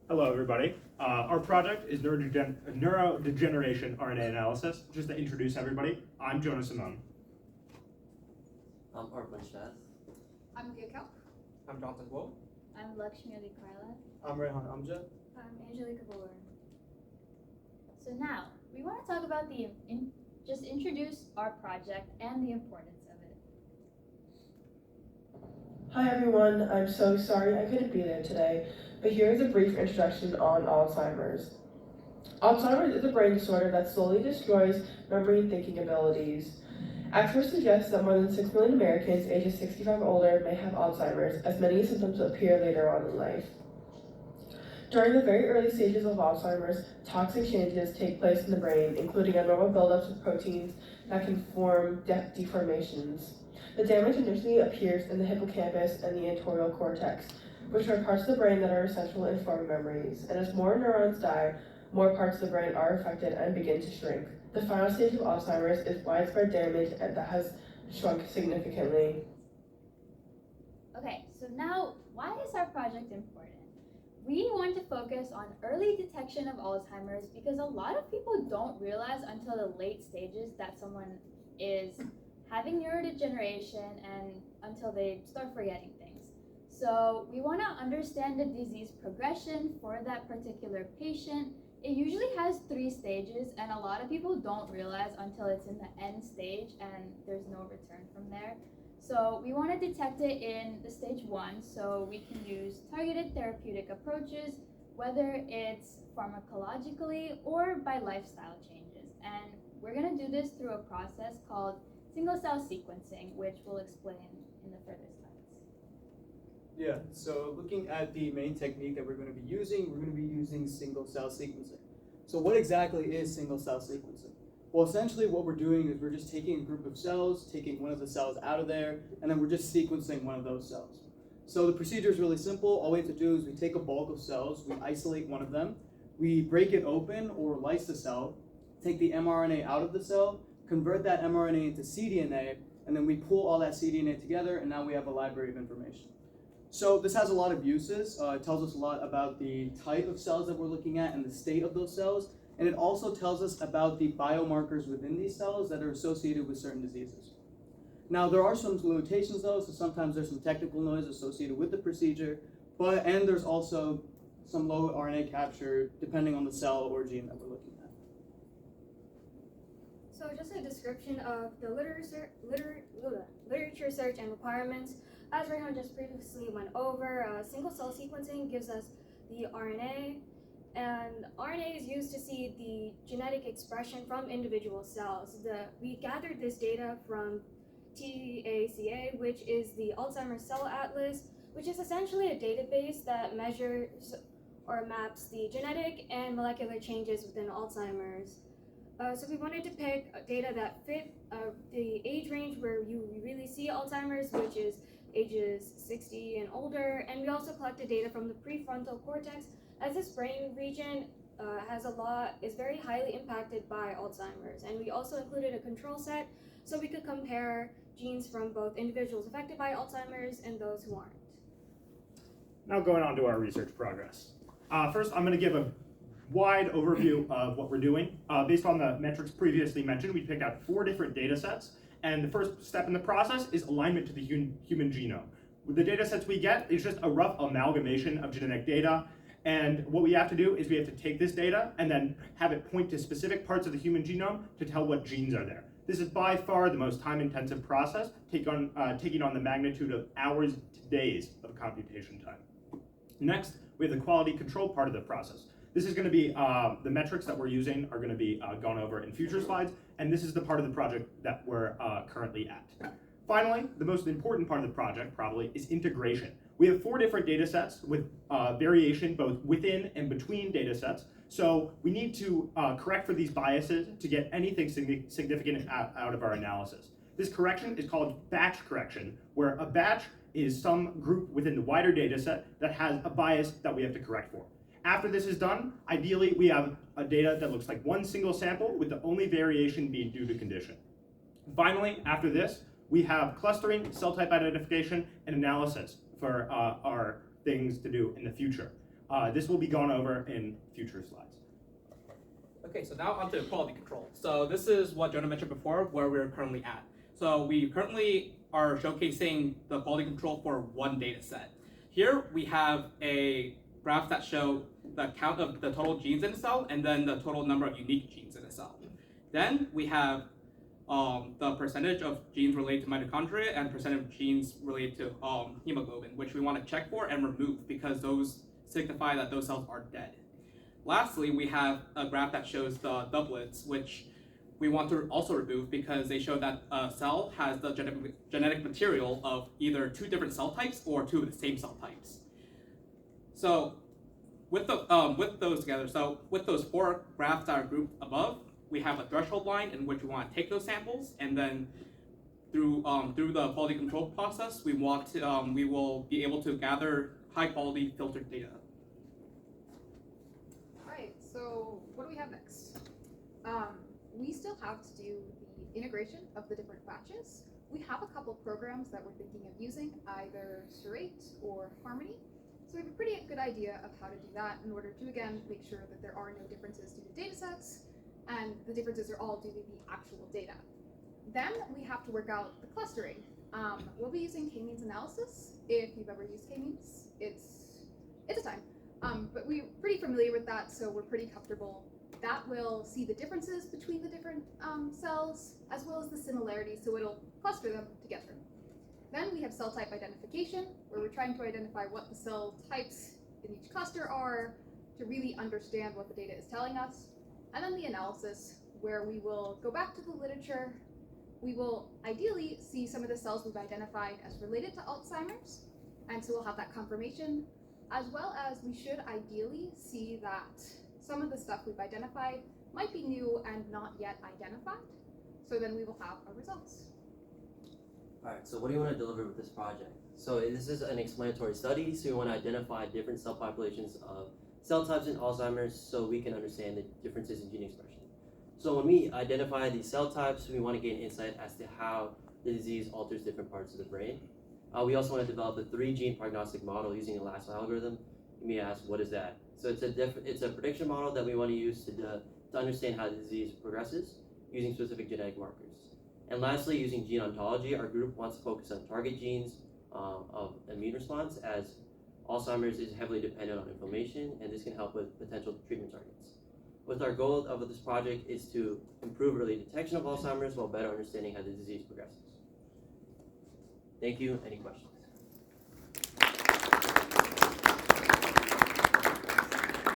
Hello, everybody. Our project is neurodegeneration RNA analysis. Just to introduce everybody, I'm Jonah Simone. I'm Arpan Sheth. I'm Leah Kaup. I'm Jonathan Vellore. I'm Lakshmi Adhikarla. I'm Rayhaan Amjath. I'm Angelica, Vellore. So now, we want to talk about just introduce our project and the importance of it. Hi everyone, I'm so sorry I couldn't be there today, but here is a brief introduction on Alzheimer's. Alzheimer's is a brain disorder that slowly destroys memory and thinking abilities. Experts suggest that more than 6 million Americans ages 65 or older may have Alzheimer's, as many symptoms appear later on in life. During the very early stages of Alzheimer's, toxic changes take place in the brain, including abnormal buildups of proteins that can form deformations. The damage initially appears in the hippocampus and the anterior cortex, which are parts of the brain that are essential in forming memories. And as more neurons die, more parts of the brain are affected and begin to shrink. The final stage of Alzheimer's is widespread damage and that has shrunk significantly. Okay, so now, why is our project important? We want to focus on early detection of Alzheimer's because a lot of people don't realize until the late stages that someone is having neurodegeneration and until they start forgetting things. So we want to understand the disease progression for that particular patient. It usually has 3 stages, and a lot of people don't realize until it's in the end stage and there's no return from there. So we want to detect it in the stage 1, so we can use targeted therapeutic approaches, whether it's pharmacologically or by lifestyle changes. And we're going to do this through a process called single-cell sequencing, which we'll explain in the further slides. Yeah, so looking at the main technique that we're going to be using single-cell sequencing. So what exactly is single-cell sequencing? Well, essentially what we're doing is we're just taking a group of cells, taking one of the cells out of there, and then we're just sequencing one of those cells. So the procedure is really simple. All we have to do is we take a bulk of cells, we isolate one of them, we break it open or lyse the cell, take the mRNA out of the cell, convert that mRNA into cDNA, and then we pull all that cDNA together, and now we have a library of information. So this has a lot of uses. It tells us a lot about the type of cells that we're looking at and the state of those cells, and it also tells us about the biomarkers within these cells that are associated with certain diseases. Now there are some limitations though, so sometimes there's some technical noise associated with the procedure, and there's also some low RNA capture depending on the cell or gene that we're looking at. So just a description of the literature search and requirements. As Rayhaan just previously went over, single-cell sequencing gives us the RNA, and RNA is used to see the genetic expression from individual cells. We gathered this data from TACA, which is the Alzheimer's Cell Atlas, which is essentially a database that measures or maps the genetic and molecular changes within Alzheimer's. So we wanted to pick data that fit the age range where you really see Alzheimer's, which is ages 60 and older, and we also collected data from the prefrontal cortex, as this brain region is very highly impacted by Alzheimer's. And we also included a control set so we could compare genes from both individuals affected by Alzheimer's and those who aren't. Now going on to our research progress. First, I'm going to give a wide overview of what we're doing. Based on the metrics previously mentioned, we picked out 4 different data sets, and the first step in the process is alignment to the human genome. With the data sets we get, it's just a rough amalgamation of genetic data, and what we have to do is we have to take this data and then have it point to specific parts of the human genome to tell what genes are there. This is by far the most time-intensive process, taking on the magnitude of hours to days of computation time. Next, we have the quality control part of the process. This is going to be, the metrics that we're using are going to be gone over in future slides, and this is the part of the project that we're currently at. Finally, the most important part of the project probably is integration. We have 4 different data sets with variation both within and between data sets, so we need to correct for these biases to get anything significant out of our analysis. This correction is called batch correction, where a batch is some group within the wider data set that has a bias that we have to correct for. After this is done, ideally we have a data that looks like one single sample with the only variation being due to condition. Finally, after this, we have clustering, cell type identification, and analysis for our things to do in the future. This will be gone over in future slides. Okay, so now onto quality control. So this is what Jonah mentioned before, where we're currently at. So we currently are showcasing the quality control for one data set. Here we have a graph that show the count of the total genes in a cell and then the total number of unique genes in a cell. Then we have the percentage of genes related to mitochondria and percentage of genes related to hemoglobin, which we want to check for and remove because those signify that those cells are dead. Lastly, we have a graph that shows the doublets, which we want to also remove because they show that a cell has the genetic material of either two different cell types or two of the same cell types. So with those together, so with those four graphs that are grouped above, we have a threshold line in which we want to take those samples, and then through the quality control process, we will be able to gather high quality filtered data. Alright, so what do we have next? We still have to do the integration of the different batches. We have a couple programs that we're thinking of using, either Serate or Harmony. So we have a pretty good idea of how to do that in order to, again, make sure that there are no differences due to data sets, and the differences are all due to the actual data. Then we have to work out the clustering. We'll be using k-means analysis. If you've ever used k-means, it's a time. But we're pretty familiar with that, so we're pretty comfortable. That will see the differences between the different cells, as well as the similarities, so it'll cluster them together. Then we have cell type identification, where we're trying to identify what the cell types in each cluster are to really understand what the data is telling us. And then the analysis, where we will go back to the literature. We will ideally see some of the cells we've identified as related to Alzheimer's, and so we'll have that confirmation, as well as we should ideally see that some of the stuff we've identified might be new and not yet identified. So then we will have our results. Alright, so what do you want to deliver with this project? So this is an explanatory study, so we want to identify different cell populations of cell types in Alzheimer's so we can understand the differences in gene expression. So when we identify these cell types, we want to gain insight as to how the disease alters different parts of the brain. We also want to develop a 3-gene prognostic model using a lasso algorithm. You may ask, what is that? So it's a prediction model that we want to use to understand how the disease progresses using specific genetic markers. And lastly, using gene ontology, our group wants to focus on target genes of immune response, as Alzheimer's is heavily dependent on inflammation, and this can help with potential treatment targets. With our goal of this project is to improve early detection of Alzheimer's while better understanding how the disease progresses. Thank you. Any questions?